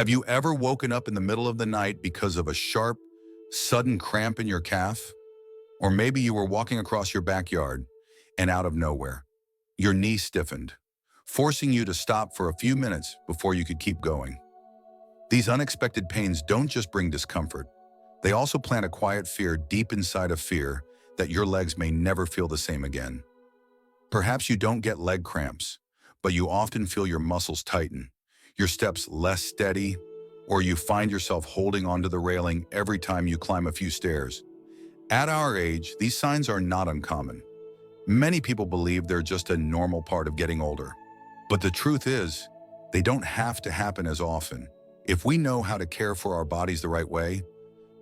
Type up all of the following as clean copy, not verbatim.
Have you ever woken up in the middle of the night because of a sharp, sudden cramp in your calf? Or maybe you were walking across your backyard and out of nowhere, your knee stiffened, forcing you to stop for a few minutes before you could keep going. These unexpected pains don't just bring discomfort. They also plant a quiet fear deep inside of fear that your legs may never feel the same again. Perhaps you don't get leg cramps, but you often feel your muscles tighten, your steps less steady, or you find yourself holding onto the railing every time you climb a few stairs. At our age, these signs are not uncommon. Many people believe they're just a normal part of getting older. But the truth is, they don't have to happen as often. If we know how to care for our bodies the right way,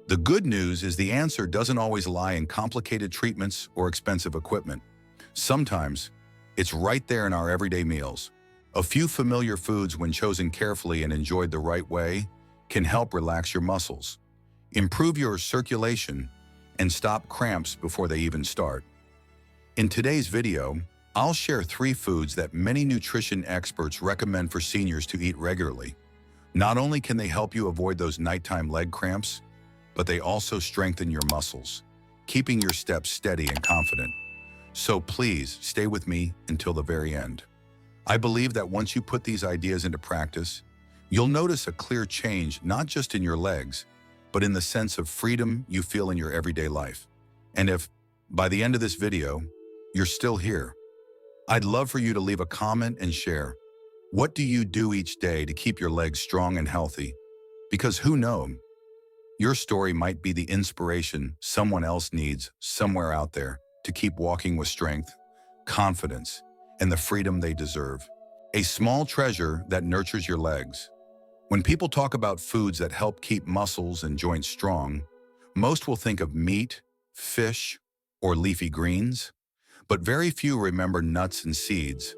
the good news is the answer doesn't always lie in complicated treatments or expensive equipment. Sometimes, it's right there in our everyday meals. A few familiar foods, when chosen carefully and enjoyed the right way, can help relax your muscles, improve your circulation, and stop cramps before they even start. In today's video, I'll share 3 foods that many nutrition experts recommend for seniors to eat regularly. Not only can they help you avoid those nighttime leg cramps, but they also strengthen your muscles, keeping your steps steady and confident. So please stay with me until the very end. I believe that once you put these ideas into practice, you'll notice a clear change not just in your legs, but in the sense of freedom you feel in your everyday life. And if, by the end of this video, you're still here, I'd love for you to leave a comment and share. What do you do each day to keep your legs strong and healthy? Because who knows, your story might be the inspiration someone else needs somewhere out there to keep walking with strength, confidence, and the freedom they deserve. A small treasure that nurtures your legs. When people talk about foods that help keep muscles and joints strong, most will think of meat, fish, or leafy greens, but very few remember nuts and seeds.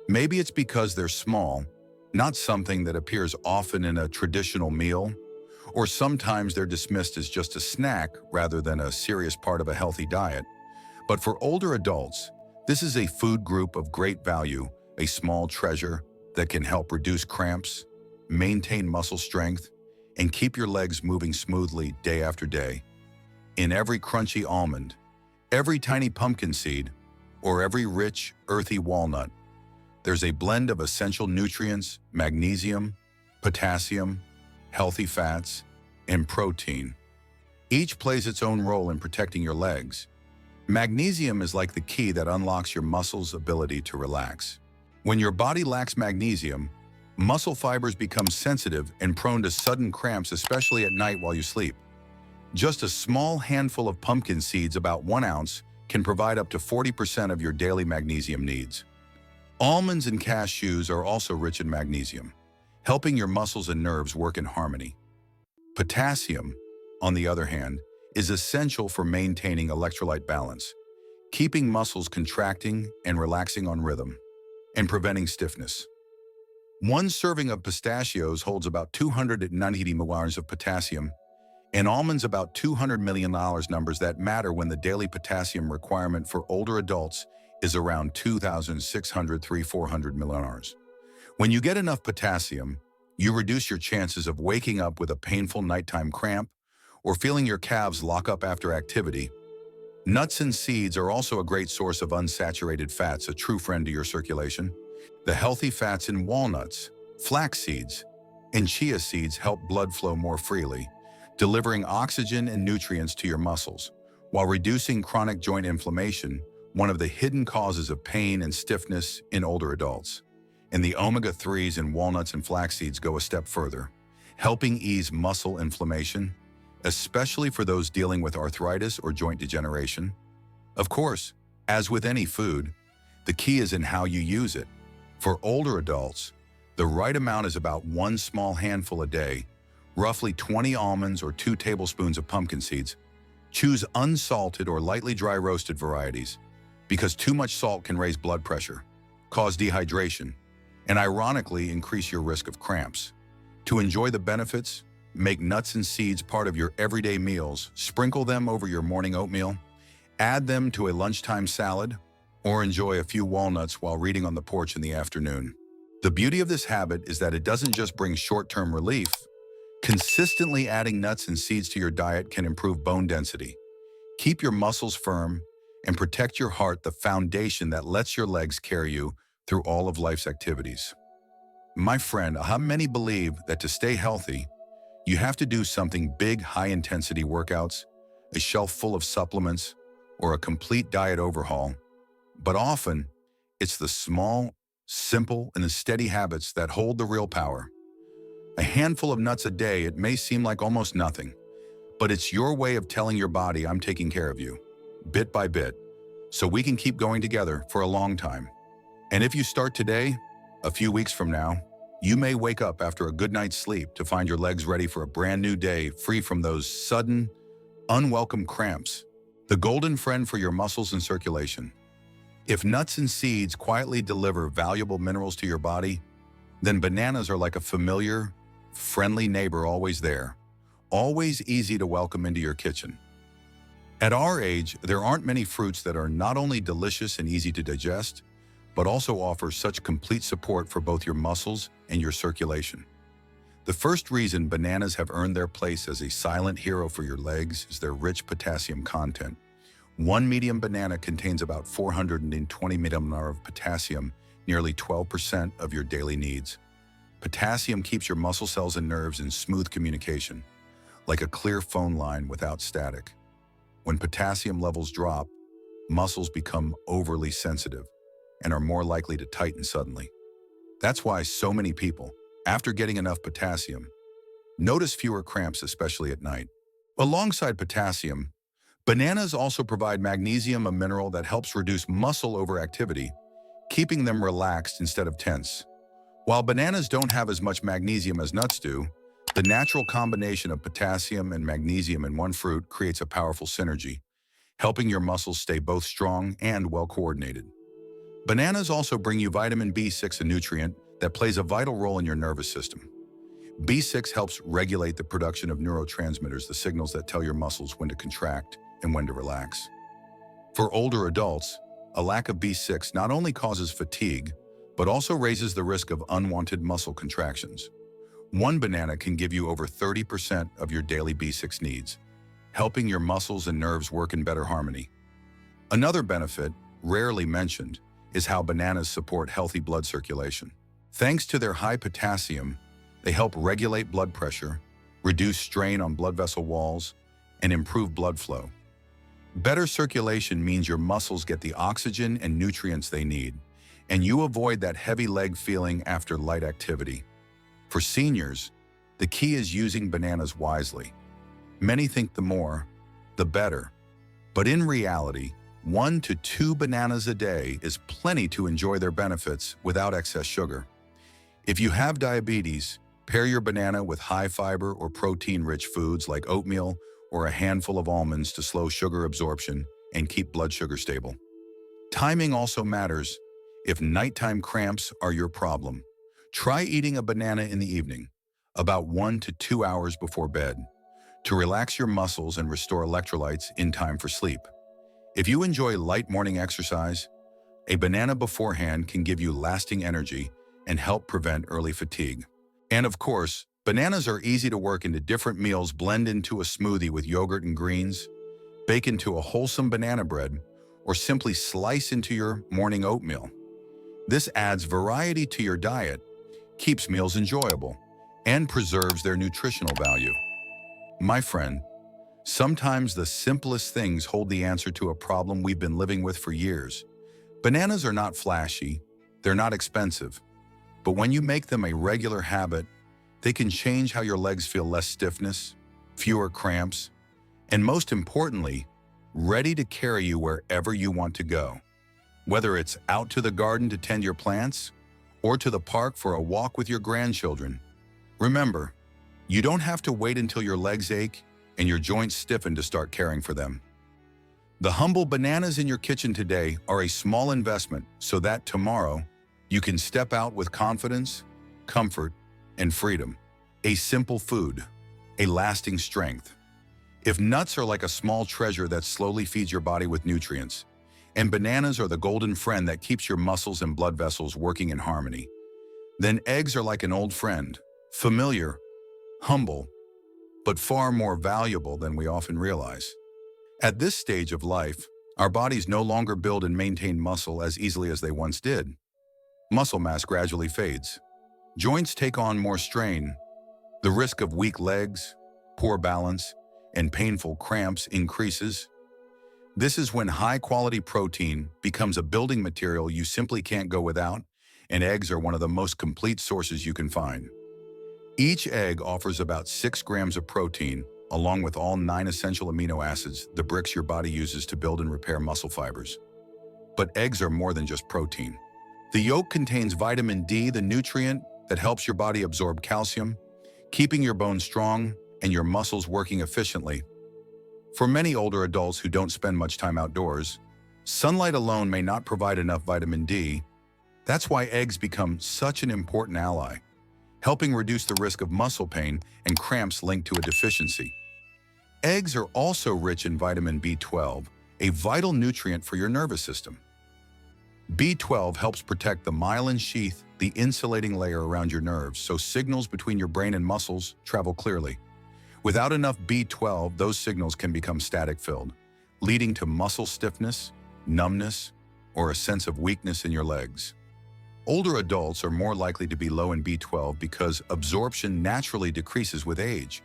Maybe it's because they're small, not something that appears often in a traditional meal, or sometimes they're dismissed as just a snack rather than a serious part of a healthy diet. But for older adults, this is a food group of great value, a small treasure that can help reduce cramps, maintain muscle strength, and keep your legs moving smoothly day after day. In every crunchy almond, every tiny pumpkin seed, or every rich, earthy walnut, there's a blend of essential nutrients, magnesium, potassium, healthy fats, and protein. Each plays its own role in protecting your legs. Magnesium is like the key that unlocks your muscles' ability to relax. When your body lacks magnesium, muscle fibers become sensitive and prone to sudden cramps, especially at night while you sleep. Just a small handful of pumpkin seeds, about 1 ounce, can provide up to 40% of your daily magnesium needs. Almonds and cashews are also rich in magnesium, helping your muscles and nerves work in harmony. Potassium, on the other hand, is essential for maintaining electrolyte balance, keeping muscles contracting and relaxing on rhythm, and preventing stiffness. 1 serving of pistachios holds about 290 milliliters of potassium, and almonds about 200 million numbers that matter when the daily potassium requirement for older adults is around 2,600–400 milliliters. When you get enough potassium, you reduce your chances of waking up with a painful nighttime cramp or feeling your calves lock up after activity. Nuts and seeds are also a great source of unsaturated fats, a true friend to your circulation. The healthy fats in walnuts, flax seeds, and chia seeds help blood flow more freely, delivering oxygen and nutrients to your muscles, while reducing chronic joint inflammation, one of the hidden causes of pain and stiffness in older adults. And the omega-3s in walnuts and flax seeds go a step further, helping ease muscle inflammation, especially for those dealing with arthritis or joint degeneration. Of course, as with any food, the key is in how you use it. For older adults, the right amount is about 1 small handful a day, roughly 20 almonds or 2 tablespoons of pumpkin seeds. Choose unsalted or lightly dry roasted varieties, because too much salt can raise blood pressure, cause dehydration, and ironically increase your risk of cramps. To enjoy the benefits, make nuts and seeds part of your everyday meals, sprinkle them over your morning oatmeal, add them to a lunchtime salad, or enjoy a few walnuts while reading on the porch in the afternoon. The beauty of this habit is that it doesn't just bring short-term relief. Consistently adding nuts and seeds to your diet can improve bone density, keep your muscles firm, and protect your heart, the foundation that lets your legs carry you through all of life's activities. My friend, how many believe that to stay healthy, you have to do something big, high-intensity workouts, a shelf full of supplements, or a complete diet overhaul? But often, it's the small, simple, and the steady habits that hold the real power. A handful of nuts a day, it may seem like almost nothing, but it's your way of telling your body, I'm taking care of you, bit by bit, so we can keep going together for a long time. And if you start today, a few weeks from now, you may wake up after a good night's sleep to find your legs ready for a brand new day, free from those sudden, unwelcome cramps, the golden friend for your muscles and circulation. If nuts and seeds quietly deliver valuable minerals to your body, then bananas are like a familiar, friendly neighbor, always there, always easy to welcome into your kitchen. At our age, there aren't many fruits that are not only delicious and easy to digest, but also offer such complete support for both your muscles and your circulation. The first reason bananas have earned their place as a silent hero for your legs is their rich potassium content. One medium banana contains about 420 milligrams of potassium, nearly 12% of your daily needs. Potassium keeps your muscle cells and nerves in smooth communication, like a clear phone line without static. When potassium levels drop, muscles become overly sensitive and are more likely to tighten suddenly. That's why so many people, after getting enough potassium, notice fewer cramps, especially at night. Alongside potassium, bananas also provide magnesium, a mineral that helps reduce muscle overactivity, keeping them relaxed instead of tense. While bananas don't have as much magnesium as nuts do, the natural combination of potassium and magnesium in one fruit creates a powerful synergy, helping your muscles stay both strong and well-coordinated. Bananas also bring you vitamin B6, a nutrient that plays a vital role in your nervous system. B6 helps regulate the production of neurotransmitters, the signals that tell your muscles when to contract and when to relax. For older adults, a lack of B6 not only causes fatigue, but also raises the risk of unwanted muscle contractions. One banana can give you over 30% of your daily B6 needs, helping your muscles and nerves work in better harmony. Another benefit, rarely mentioned, is how bananas support healthy blood circulation. Thanks to their high potassium, they help regulate blood pressure, reduce strain on blood vessel walls, and improve blood flow. Better circulation means your muscles get the oxygen and nutrients they need, and you avoid that heavy leg feeling after light activity. For seniors, the key is using bananas wisely. Many think the more, the better. But in reality, 1 to 2 bananas a day is plenty to enjoy their benefits without excess sugar. If you have diabetes, pair your banana with high-fiber or protein-rich foods like oatmeal or a handful of almonds to slow sugar absorption and keep blood sugar stable. Timing also matters. If nighttime cramps are your problem, try eating a banana in the evening, about 1 to 2 hours before bed, to relax your muscles and restore electrolytes in time for sleep. If you enjoy light morning exercise, a banana beforehand can give you lasting energy and help prevent early fatigue. And of course, bananas are easy to work into different meals. Blend into a smoothie with yogurt and greens, bake into a wholesome banana bread, or simply slice into your morning oatmeal. This adds variety to your diet, keeps meals enjoyable, and preserves their nutritional value. My friend, sometimes the simplest things hold the answer to a problem we've been living with for years. Bananas are not flashy, they're not expensive, but when you make them a regular habit, they can change how your legs feel: less stiffness, fewer cramps, and most importantly, ready to carry you wherever you want to go. Whether it's out to the garden to tend your plants, or to the park for a walk with your grandchildren, remember, you don't have to wait until your legs ache and your joints stiffen to start caring for them. The humble bananas in your kitchen today are a small investment so that tomorrow you can step out with confidence, comfort, and freedom. A simple food, a lasting strength. If nuts are like a small treasure that slowly feeds your body with nutrients, and bananas are the golden friend that keeps your muscles and blood vessels working in harmony, then eggs are like an old friend, familiar, humble, but far more valuable than we often realize. At this stage of life, our bodies no longer build and maintain muscle as easily as they once did. Muscle mass gradually fades. Joints take on more strain. The risk of weak legs, poor balance, and painful cramps increases. This is when high-quality protein becomes a building material you simply can't go without, and eggs are one of the most complete sources you can find. Each egg offers about 6 grams of protein, along with all 9 essential amino acids, the bricks your body uses to build and repair muscle fibers. But eggs are more than just protein. The yolk contains vitamin D, the nutrient that helps your body absorb calcium, keeping your bones strong and your muscles working efficiently. For many older adults who don't spend much time outdoors, sunlight alone may not provide enough vitamin D. That's why eggs become such an important ally, helping reduce the risk of muscle pain and cramps linked to a deficiency. Eggs are also rich in vitamin B12, a vital nutrient for your nervous system. B12 helps protect the myelin sheath, the insulating layer around your nerves, so signals between your brain and muscles travel clearly. Without enough B12, those signals can become static-filled, leading to muscle stiffness, numbness, or a sense of weakness in your legs. Older adults are more likely to be low in B12 because absorption naturally decreases with age,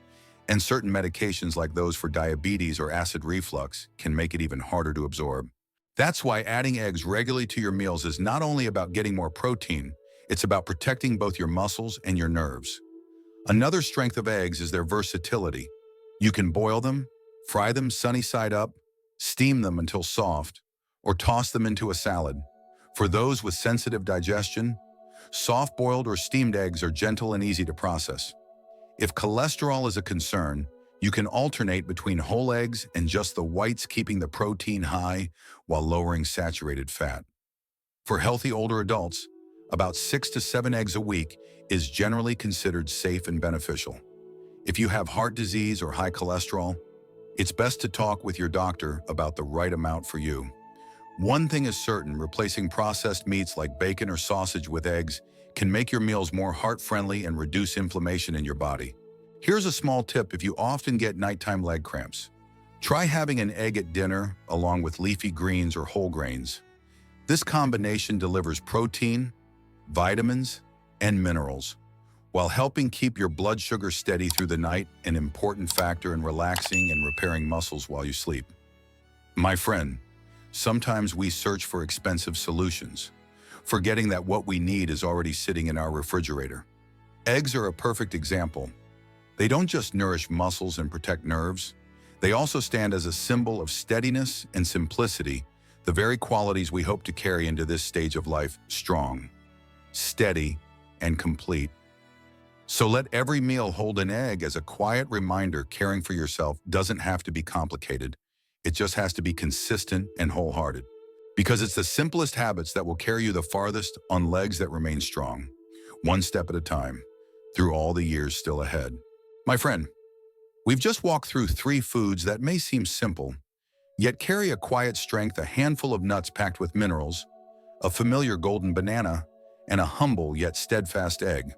and certain medications like those for diabetes or acid reflux can make it even harder to absorb. That's why adding eggs regularly to your meals is not only about getting more protein, it's about protecting both your muscles and your nerves. Another strength of eggs is their versatility. You can boil them, fry them sunny side up, steam them until soft, or toss them into a salad. For those with sensitive digestion, soft-boiled or steamed eggs are gentle and easy to process. If cholesterol is a concern, you can alternate between whole eggs and just the whites, keeping the protein high while lowering saturated fat. For healthy older adults, about 6 to 7 eggs a week is generally considered safe and beneficial. If you have heart disease or high cholesterol, it's best to talk with your doctor about the right amount for you. One thing is certain, replacing processed meats like bacon or sausage with eggs can make your meals more heart-friendly and reduce inflammation in your body. Here's a small tip if you often get nighttime leg cramps. Try having an egg at dinner along with leafy greens or whole grains. This combination delivers protein, vitamins, and minerals, while helping keep your blood sugar steady through the night, an important factor in relaxing and repairing muscles while you sleep. My friend, sometimes we search for expensive solutions, forgetting that what we need is already sitting in our refrigerator. Eggs are a perfect example. They don't just nourish muscles and protect nerves, they also stand as a symbol of steadiness and simplicity, the very qualities we hope to carry into this stage of life: strong, steady, and complete. So let every meal hold an egg as a quiet reminder caring for yourself doesn't have to be complicated. It just has to be consistent and wholehearted. Because it's the simplest habits that will carry you the farthest on legs that remain strong, one step at a time, through all the years still ahead. My friend, we've just walked through 3 foods that may seem simple, yet carry a quiet strength: a handful of nuts packed with minerals, a familiar golden banana, and a humble yet steadfast egg.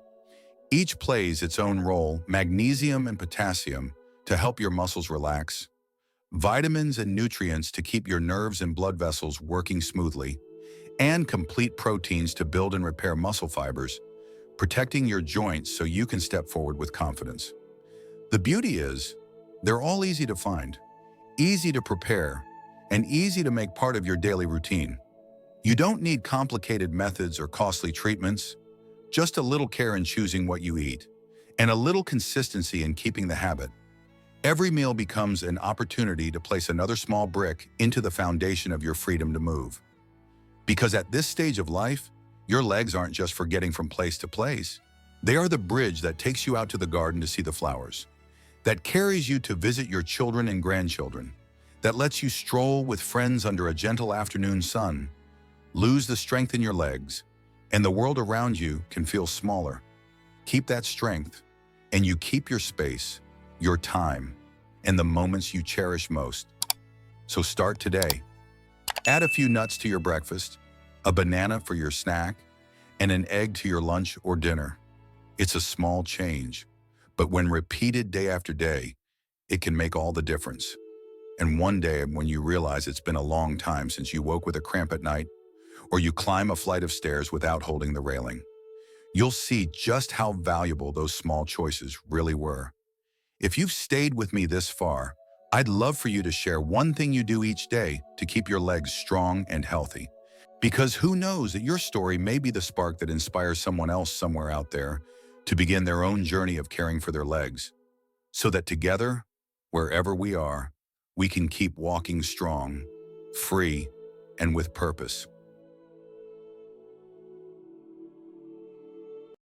Each plays its own role: magnesium and potassium to help your muscles relax, vitamins and nutrients to keep your nerves and blood vessels working smoothly, and complete proteins to build and repair muscle fibers, protecting your joints so you can step forward with confidence. The beauty is, they're all easy to find, easy to prepare, and easy to make part of your daily routine. You don't need complicated methods or costly treatments, just a little care in choosing what you eat, and a little consistency in keeping the habit. Every meal becomes an opportunity to place another small brick into the foundation of your freedom to move. Because at this stage of life, your legs aren't just for getting from place to place. They are the bridge that takes you out to the garden to see the flowers, that carries you to visit your children and grandchildren, that lets you stroll with friends under a gentle afternoon sun. Lose the strength in your legs, and the world around you can feel smaller. Keep that strength, and you keep your space, your time, and the moments you cherish most. So start today. Add a few nuts to your breakfast, a banana for your snack, and an egg to your lunch or dinner. It's a small change, but when repeated day after day, it can make all the difference. And one day, when you realize it's been a long time since you woke with a cramp at night, or you climb a flight of stairs without holding the railing, you'll see just how valuable those small choices really were. If you've stayed with me this far, I'd love for you to share one thing you do each day to keep your legs strong and healthy. Because who knows that your story may be the spark that inspires someone else somewhere out there to begin their own journey of caring for their legs, so that together, wherever we are, we can keep walking strong, free, and with purpose.